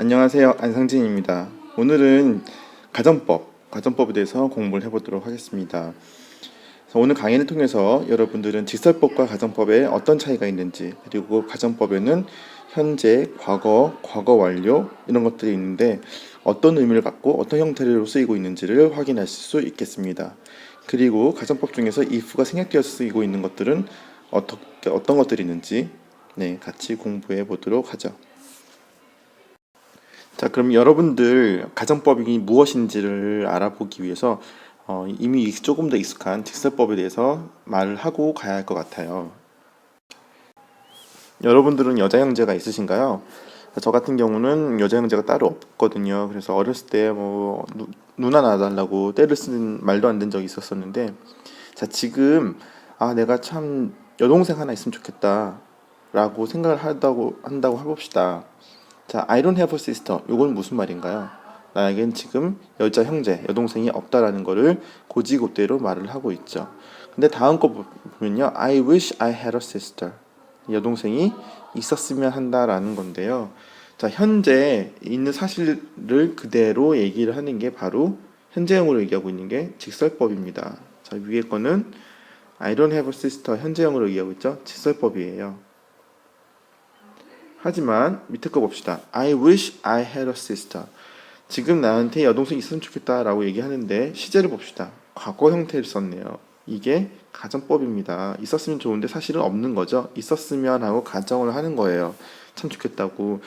안녕하세요. 안상진입니다. 오늘은 가정법에 대해서 공부를 해보도록 하겠습니다. 그래서 오늘 강의를 통해서 여러분들은 직설법과 가정법에 어떤 차이가 있는지, 그리고 가정법에는 현재, 과거, 과거 완료 이런 것들이 있는데 어떤 의미를 갖고 어떤 형태로 쓰이고 있는지를 확인하실 수 있겠습니다. 그리고 가정법 중에서 if가 생략되어 쓰이고 있는 것들은 어떤 것들이 있는지 같이 공부해 보도록 하죠. 자, 그럼 여러분들 가정법이 무엇인지를 알아보기 위해서 이미 조금 더 익숙한 직설법에 대해서 말을 하고 가야 할 것 같아요. 여러분들은 여자 형제가 있으신가요? 저 같은 경우는 여자 형제가 따로 없거든요. 그래서 어렸을 때 뭐 누나 낳아달라고 떼를 쓰는 말도 안 된 적이 있었었는데, 자, 지금 내가 참 여동생 하나 있으면 좋겠다 라고 생각을 한다고 해봅시다. 자, I don't have a sister. 이건 무슨 말인가요? 나에겐 지금 여자 형제, 여동생이 없다라는 거를 고지고대로 말을 하고 있죠. 근데 다음 거 보면요. I wish I had a sister. 여동생이 있었으면 한다라는 건데요. 자, 현재 있는 사실을 그대로 얘기를 하는 게 바로 현재형으로 얘기하고 있는 게 직설법입니다. 자, 위에 거는 I don't have a sister 현재형으로 얘기하고 있죠. 직설법이에요. 하지만 밑에 거 봅시다. I wish I had a sister. 지금 나한테 여동생이 있으면 좋겠다 라고 얘기하는데 시제를 봅시다. 과거 형태를 썼네요. 이게 가정법입니다. 있었으면 좋은데 사실은 없는 거죠. 있었으면 하고 가정을 하는 거예요. 참 좋겠다고.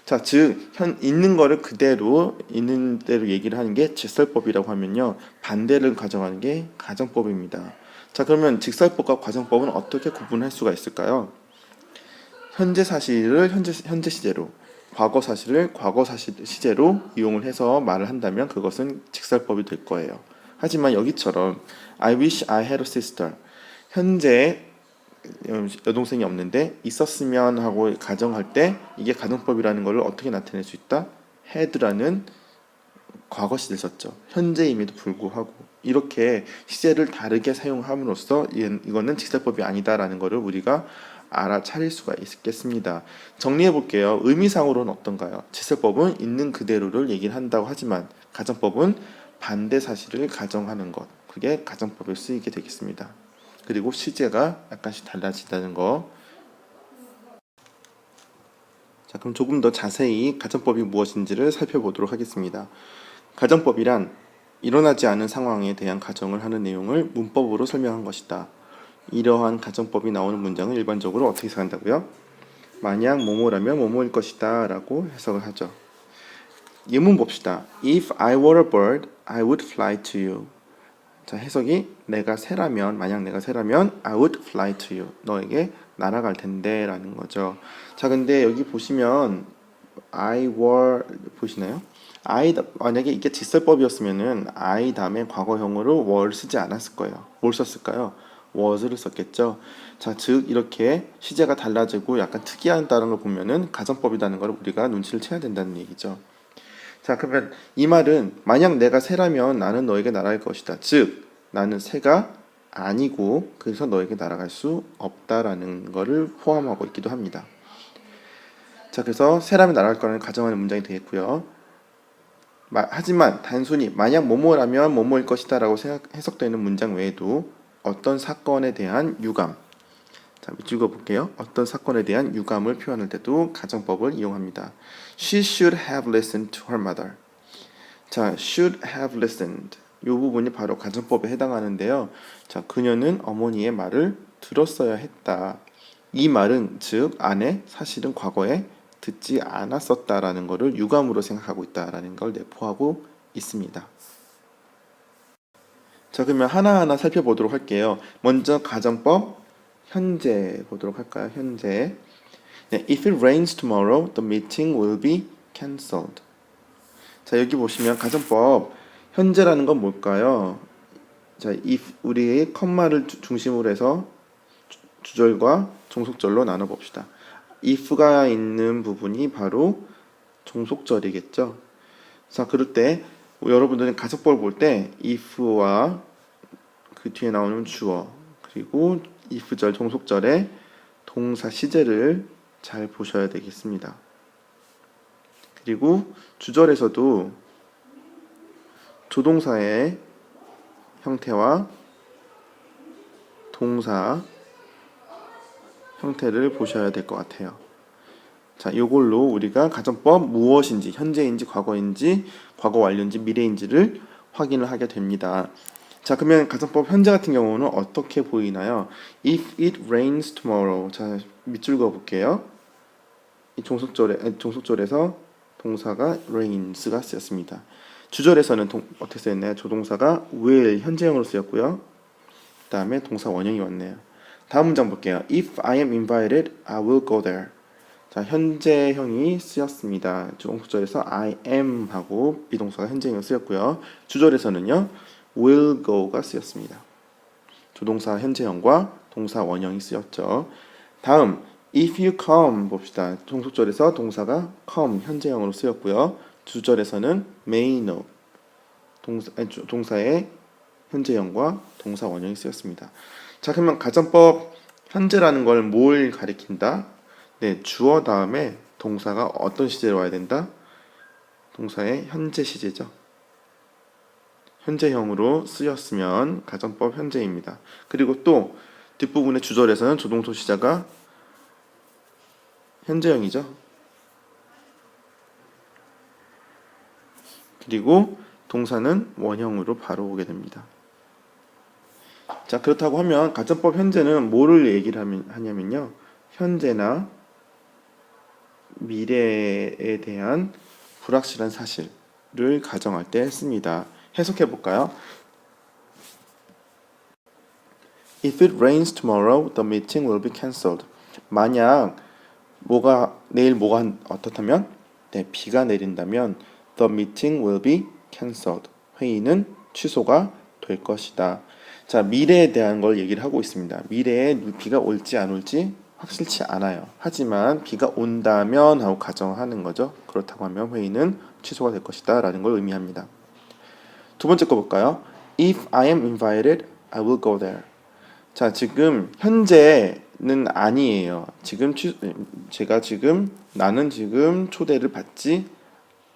자, 즉 있는 거를 그대로 있는 대로 얘기를 하는 게 직설법이라고 하면요. 반대를 가정하는 게 가정법입니다. 자, 그러면 직설법과 가정법은 어떻게 구분할 수가 있을까요? 현재 사실을 현재 시제로, 과거 사실을 과거 시제로 이용을 해서 말을 한다면 그것은 직설법이 될 거예요. 하지만 여기처럼 I wish I had a sister. 현재 여동생이 없는데 있었으면 하고 가정할 때 이게 가정법이라는 것을 어떻게 나타낼 수 있다? had라는 과거 시제를 썼죠. 현재임에도 불구하고 이렇게 시제를 다르게 사용함으로써 이거는 직설법이 아니다라는 것을 우리가 알아차릴 수가 있겠습니다. 정리해 볼게요. 의미상으로는 어떤가요? 직설법은 있는 그대로를 얘기를 한다고 하지만 가정법은 반대 사실을 가정하는 것. 그게 가정법에 쓰이게 되겠습니다. 그리고 시제가 약간씩 달라진다는 거. 자, 그럼 조금 더 자세히 가정법이 무엇인지를 살펴보도록 하겠습니다. 가정법이란 일어나지 않은 상황에 대한 가정을 하는 내용을 문법으로 설명한 것이다. 이러한 가정법이 나오는 문장은 일반적으로 어떻게 해석한다고요? 만약 뭐뭐라면 뭐뭐일 것이다 라고 해석을 하죠. 예문 봅시다. If I were a bird, I would fly to you. 자, 해석이 만약 내가 새라면 I would fly to you. 너에게 날아갈 텐데 라는 거죠. 자, 근데 여기 보시면 I were 보시나요? 만약에 이게 직설법이었으면은 I 다음에 과거형으로 were를 쓰지 않았을 거예요. 뭘 썼을까요? was를 썼겠죠. 자, 즉 이렇게 시제가 달라지고 약간 특이하다는 걸 보면은 가정법이라는 걸 우리가 눈치를 채야 된다는 얘기죠. 자, 그러면 이 말은 만약 내가 새라면 나는 너에게 날아갈 것이다. 즉 나는 새가 아니고 그래서 너에게 날아갈 수 없다라는 것을 포함하고 있기도 합니다. 자, 그래서 새라면 날아갈 거라는 가정하는 문장이 되겠고요. 하지만 단순히 만약 뭐뭐라면 뭐뭐일 것이다 라고 해석되는 문장 외에도 어떤 사건에 대한 유감, 자, 읽어볼게요. 어떤 사건에 대한 유감을 표현할 때도 가정법을 이용합니다. She should have listened to her mother. 자, should have listened. 이 부분이 바로 가정법에 해당하는데요. 자, 그녀는 어머니의 말을 들었어야 했다. 이 말은 즉 안에 사실은 과거에 듣지 않았었다라는 것을 유감으로 생각하고 있다라는 걸 내포하고 있습니다. 자, 그러면 하나하나 살펴보도록 할게요. 먼저 가정법 현재 보도록 할까요? 현재. 네, If it rains tomorrow, the meeting will be cancelled. 자, 여기 보시면 가정법 현재라는 건 뭘까요? 자, if 우리 컴마를 중심으로 해서 주절과 종속절로 나눠 봅시다. if가 있는 부분이 바로 종속절이겠죠. 자, 그럴 때 여러분들은 가정법을 볼 때 if와 그 뒤에 나오는 주어 그리고 if절 종속절의 동사 시제를 잘 보셔야 되겠습니다. 그리고 주절에서도 조동사의 형태와 동사 형태를 보셔야 될 것 같아요. 자, 이걸로 우리가 가정법 무엇인지, 현재인지, 과거인지, 과거 완료인지, 미래인지를 확인을 하게 됩니다. 자, 그러면 가정법 현재 같은 경우는 어떻게 보이나요? If it rains tomorrow. 자, 밑줄 그어 볼게요. 이 종속절에서 동사가 rains가 쓰였습니다. 주절에서는 어떻게 쓰였나요? 조동사가 will 현재형으로 쓰였고요. 그 다음에 동사 원형이 왔네요. 다음 문장 볼게요. If I am invited, I will go there. 자, 현재형이 쓰였습니다. 종속절에서 I am 하고 비동사가 현재형으로 쓰였고요. 주절에서는요, will go가 쓰였습니다. 조동사 현재형과 동사 원형이 쓰였죠. 다음, if you come 봅시다. 종속절에서 동사가 come 현재형으로 쓰였고요. 주절에서는 may know 동사의 현재형과 동사 원형이 쓰였습니다. 자, 그러면 가정법 현재라는 걸 뭘 가리킨다? 네, 주어 다음에 동사가 어떤 시제로 와야 된다? 동사의 현재 시제죠. 현재형으로 쓰였으면 가정법 현재입니다. 그리고 또 뒷부분의 주절에서는 조동사 시제가 현재형이죠. 그리고 동사는 원형으로 바로 오게 됩니다. 자, 그렇다고 하면 가정법 현재는 뭐를 얘기를 하냐면요, 현재나 미래에 대한 불확실한 사실을 가정할 때 씁니다. 해석해 볼까요? If it rains tomorrow, the meeting will be cancelled. 만약 내일 어떻다면? 네, 비가 내린다면 the meeting will be cancelled. 회의는 취소가 될 것이다. 자, 미래에 대한 걸 얘기를 하고 있습니다. 미래에 비가 올지 안 올지 확실치 않아요. 하지만 비가 온다면 하고 가정하는 거죠. 그렇다고 하면 회의는 취소가 될 것이다 라는 걸 의미합니다. 두 번째 거 볼까요? If I am invited, I will go there. 자, 지금 현재는 아니에요. 나는 지금 초대를 받지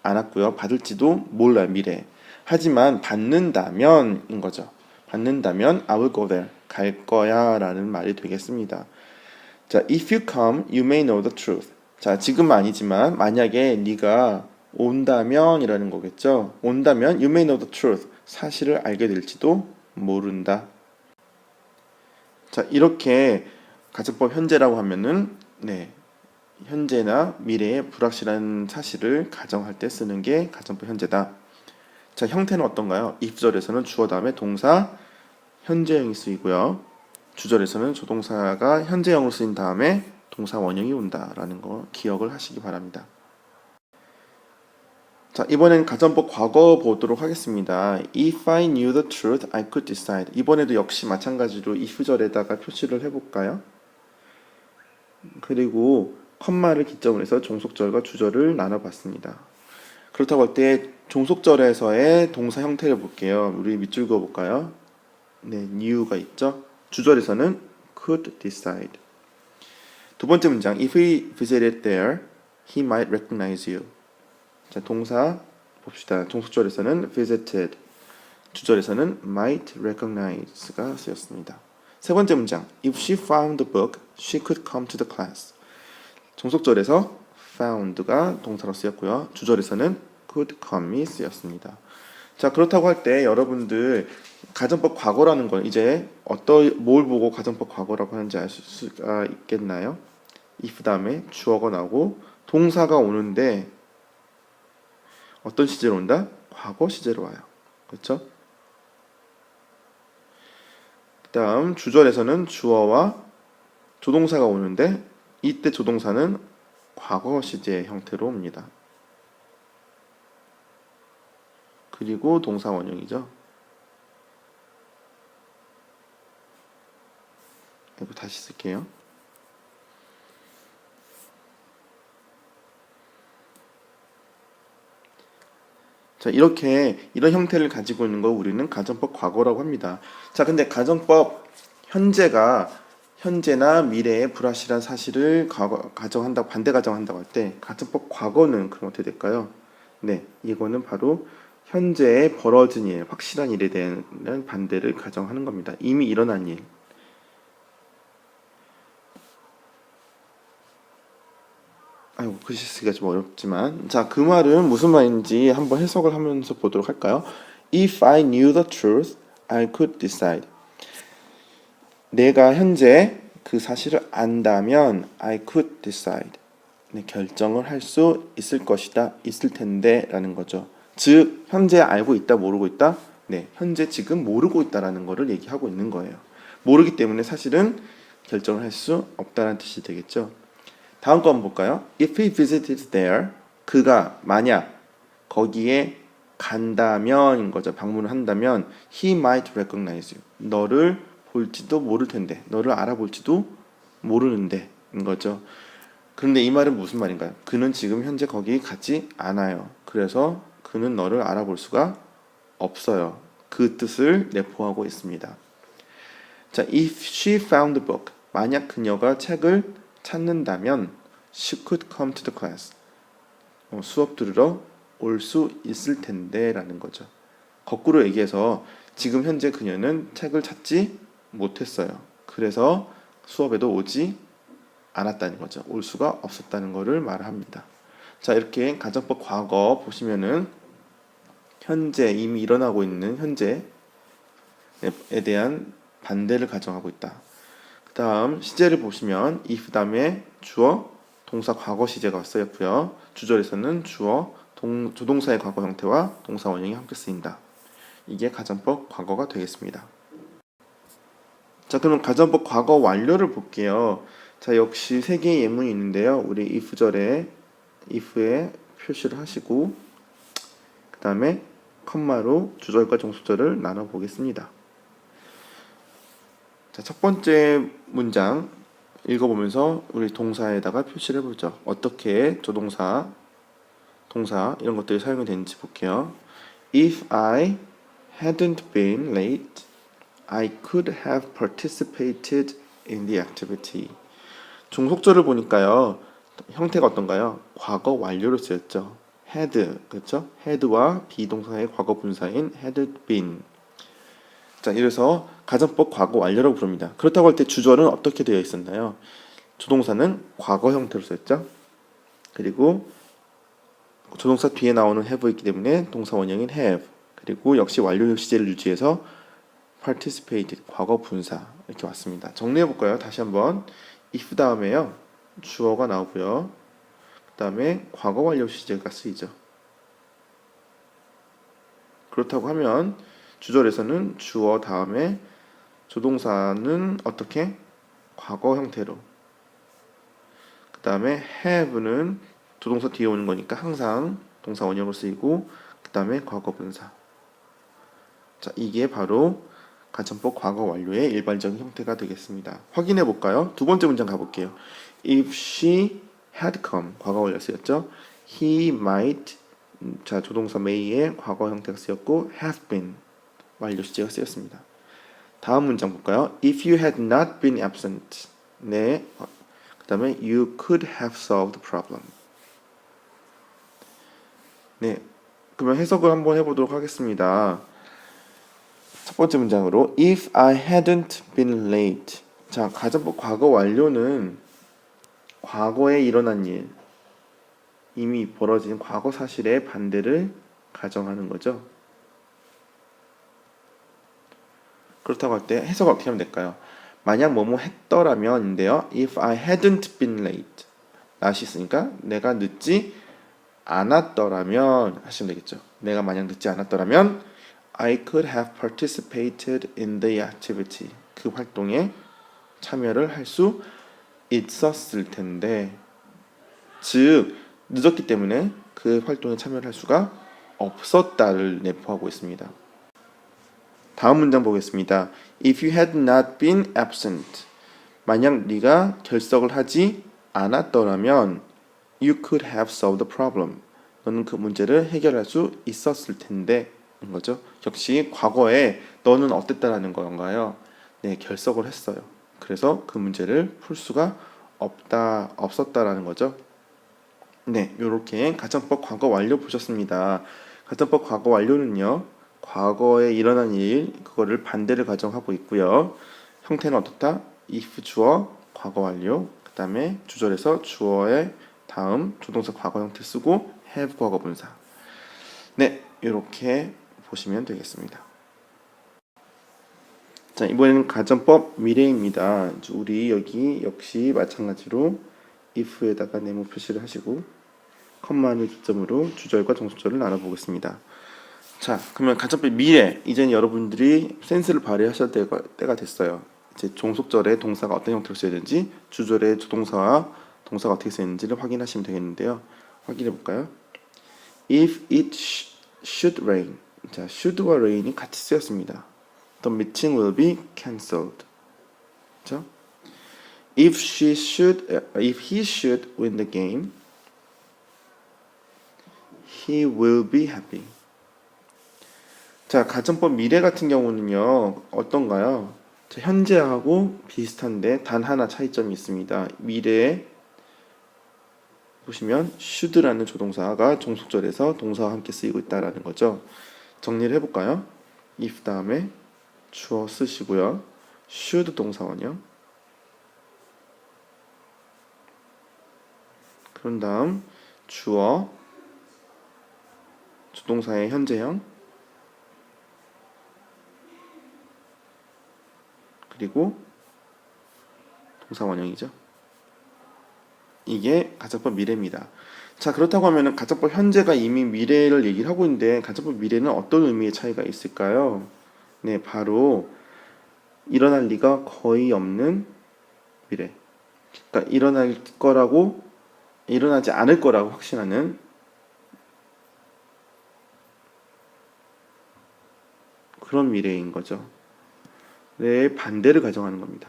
않았고요. 받을지도 몰라요, 미래. 하지만 받는다면인 거죠. 받는다면 I will go there. 갈 거야 라는 말이 되겠습니다. 자, if you come, you may know the truth. 자, 지금은 아니지만 만약에 네가 온다면 이라는 거겠죠. 온다면 you may know the truth. 사실을 알게 될지도 모른다. 자, 이렇게 가정법 현재라고 하면은 네, 현재나 미래의 불확실한 사실을 가정할 때 쓰는 게 가정법 현재다. 자, 형태는 어떤가요? if절에서는 주어 다음에 동사 현재형이 쓰이고요. 주절에서는 조동사가 현재형으로 쓰인 다음에 동사 원형이 온다라는 거 기억을 하시기 바랍니다. 자, 이번엔 가정법 과거 보도록 하겠습니다. If I knew the truth, I could decide. 이번에도 역시 마찬가지로 if절에다가 표시를 해볼까요? 그리고 컴마를 기점으로 해서 종속절과 주절을 나눠봤습니다. 그렇다고 할 때 종속절에서의 동사 형태를 볼게요. 우리 밑줄 그어볼까요? 네, knew가 있죠. 주절에서는 could decide. 두 번째 문장, if he visited there, he might recognize you. 자, 동사 봅시다. 종속절에서는 visited, 주절에서는 might recognize가 쓰였습니다. 세 번째 문장, if she found the book, she could come to the class. 종속절에서 found가 동사로 쓰였고요. 주절에서는 could come이 쓰였습니다. 자, 그렇다고 할 때 여러분들 가정법 과거라는 건 이제 뭘 보고 가정법 과거라고 하는지 알 수가 있겠나요? if 다음에 주어가 나오고 동사가 오는데 어떤 시제로 온다? 과거 시제로 와요. 그렇죠? 그 다음 주절에서는 주어와 조동사가 오는데 이때 조동사는 과거 시제 형태로 옵니다. 그리고 동사 원형이죠. 이거 다시 쓸게요. 자, 이런 형태를 가지고 있는 거 우리는 가정법 과거라고 합니다. 자, 근데 가정법 현재가 현재나 미래의 불확실한 사실을 가정한다고 반대 가정한다고 할 때 가정법 과거는 그럼 어떻게 될까요? 네, 이거는 바로 현재에 벌어진 일, 확실한 일에 대한 반대를 가정하는 겁니다. 이미 일어난 일. 아이고, 글씨 쓰기가 좀 어렵지만, 자, 그 말은 무슨 말인지 한번 해석을 하면서 보도록 할까요? If I knew the truth, I could decide. 내가 현재 그 사실을 안다면 I could decide. 네, 결정을 할 수 있을 것이다, 있을 텐데 라는 거죠. 즉, 현재 알고 있다, 모르고 있다? 네, 현재 지금 모르고 있다라는 거를 얘기하고 있는 거예요. 모르기 때문에 사실은 결정을 할 수 없다는 뜻이 되겠죠. 다음 거 한번 볼까요? If he visited there, 그가 만약 거기에 간다면인 거죠. 방문을 한다면 he might recognize you. 너를 볼지도 모를 텐데, 너를 알아볼지도 모르는데 인 거죠. 그런데 이 말은 무슨 말인가요? 그는 지금 현재 거기 가지 않아요. 그래서 그는 너를 알아볼 수가 없어요. 그 뜻을 내포하고 있습니다. 자, if she found the book, 만약 그녀가 책을 찾는다면 she could come to the class. 수업 들으러 올 수 있을 텐데 라는 거죠. 거꾸로 얘기해서 지금 현재 그녀는 책을 찾지 못했어요. 그래서 수업에도 오지 않았다는 거죠. 올 수가 없었다는 거를 말합니다. 자, 이렇게 가정법 과거 보시면은 현재 이미 일어나고 있는 현재에 대한 반대를 가정하고 있다. 그 다음 시제를 보시면 if 다음에 주어, 동사 과거 시제가 쓰였고요. 주절에서는 주어, 조동사의 과거 형태와 동사 원형이 함께 쓰인다. 이게 가정법 과거가 되겠습니다. 자, 그럼 가정법 과거 완료를 볼게요. 자, 역시 세 개의 예문이 있는데요. 우리 if절에 if에 표시를 하시고 그 다음에 컴마로 주절과 종속절을 나눠 보겠습니다. 자, 첫 번째 문장 읽어보면서 우리 동사에다가 표시를 해보죠. 어떻게 조동사, 동사 이런 것들이 사용이 되는지 볼게요. If I hadn't been late, I could have participated in the activity. 종속절을 보니까요. 형태가 어떤가요? 과거 완료로 쓰였죠. had, 그렇죠? had와 비동사의 과거 분사인 had been. 자, 이래서 가정법 과거 완료라고 부릅니다. 그렇다고 할 때 주절은 어떻게 되어 있었나요? 조동사는 과거 형태로 쓰였죠. 그리고 조동사 뒤에 나오는 have 있기 때문에 동사 원형인 have. 그리고 역시 완료 시제를 유지해서 participated, 과거 분사 이렇게 왔습니다. 정리해 볼까요? 다시 한번 if 다음에요. 주어가 나오고요. 그 다음에 과거 완료 시제가 쓰이죠. 그렇다고 하면 주절에서는 주어 다음에 조동사는 어떻게? 과거 형태로. 그 다음에 have는 조동사 뒤에 오는 거니까 항상 동사 원형으로 쓰이고 그 다음에 과거 분사. 자, 이게 바로 가정법 과거 완료의 일반적인 형태가 되겠습니다. 확인해 볼까요? 두 번째 문장 가볼게요. If she had come, 과거 완료 쓰였죠. He might, 자, 조동사 may의 과거 형태가 쓰였고 have been, 완료 시제가 쓰였습니다. 다음 문장 볼까요? If you had not been absent, 네, 그 다음에 you could have solved the problem. 네, 그러면 해석을 한번 해보도록 하겠습니다. 첫 번째 문장으로 If I hadn't been late. 자, 가정법 과거 완료는 과거에 일어난 일, 이미 벌어진 과거 사실의 반대를 가정하는 거죠. 그렇다고 할 때 해석을 어떻게 하면 될까요? 만약 뭐뭐 했더라면인데요. If I hadn't been late. not이 있으니까 내가 늦지 않았더라면 하시면 되겠죠. 내가 만약 늦지 않았더라면 I could have participated in the activity. 그 활동에 참여를 할 수 있었을 텐데, 즉 늦었기 때문에 그 활동에 참여를 할 수가 없었다를 내포하고 있습니다. 다음 문장 보겠습니다. If you had not been absent. 만약 네가 결석을 하지 않았더라면 you could have solved the problem. 너는 그 문제를 해결할 수 있었을 텐데 인 거죠. 역시 과거에 너는 어땠다라는 건가요? 네, 결석을 했어요. 그래서 그 문제를 풀 수가 없었다라는 거죠. 네, 요렇게 가정법 과거 완료 보셨습니다. 가정법 과거 완료는요, 과거에 일어난 일, 그거를 반대를 가정하고 있고요. 형태는 어떻다? if 주어, 과거 완료, 그 다음에 주절에서 주어의 다음 조동사 과거 형태 쓰고 have 과거 분사. 네, 이렇게 보시면 되겠습니다. 자, 이번에는 가정법 미래입니다. 우리 여기 역시 마찬가지로 if에다가 네모 표시를 하시고 컴마를 기점으로 주절과 종속절을 나눠보겠습니다. 자, 그러면 가정법 미래, 이제는 여러분들이 센스를 발휘하셔야 때가 됐어요. 이제 종속절에 동사가 어떤 형태로 써야 되는지, 주절에 조동사와 동사가 어떻게 쓰이는지를 확인하시면 되겠는데요. 확인해 볼까요? If it should rain. 자, should와 rain이 같이 쓰였습니다. The meeting will be cancelled. 그렇죠? If he should win the game, he will be happy. 자, 가정법 미래 같은 경우는요, 어떤가요? 자, 현재하고 비슷한데 단 하나 차이점이 있습니다. 미래에 보시면 should라는 조동사가 종속절에서 동사와 함께 쓰이고 있다라는 거죠. 정리를 해볼까요? if 다음에 주어 쓰시고요. should 동사원형. 그런 다음 주어 조동사의 현재형 그리고 동사원형이죠. 이게 가정법 미래입니다. 자, 그렇다고 하면 가정법 현재가 이미 미래를 얘기를 하고 있는데 가정법 미래는 어떤 의미의 차이가 있을까요? 네, 바로 일어날 리가 거의 없는 미래. 그러니까 일어날 거라고 일어나지 않을 거라고 확신하는 그런 미래인 거죠. 네, 반대를 가정하는 겁니다.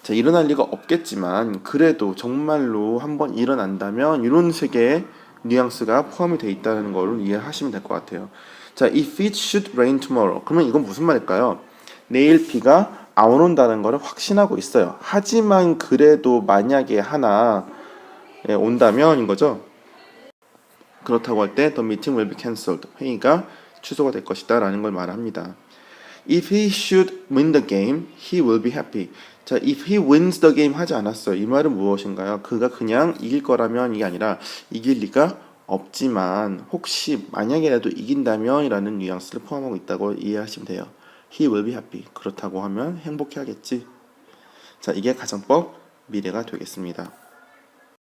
자, 일어날 리가 없겠지만 그래도 정말로 한번 일어난다면 이런 식의 뉘앙스가 포함이 되어 있다는 거를 이해하시면 될 것 같아요. 자, if it should rain tomorrow. 그러면 이건 무슨 말일까요? 내일 비가 안 온다는 거를 확신하고 있어요. 하지만 그래도 만약에 하나 온다면 인 거죠. 그렇다고 할 때 the meeting will be cancelled. 회의가 취소가 될 것이다 라는 걸 말합니다. If he should win the game, he will be happy. 자, if he wins the game 하지 않았어요. 이 말은 무엇인가요? 그가 그냥 이길 거라면 이게 아니라 이길 리가 없지만 혹시 만약이라도 이긴다면 이라는 뉘앙스를 포함하고 있다고 이해하시면 돼요. He will be happy. 그렇다고 하면 행복해하겠지. 자, 이게 가정법 미래가 되겠습니다.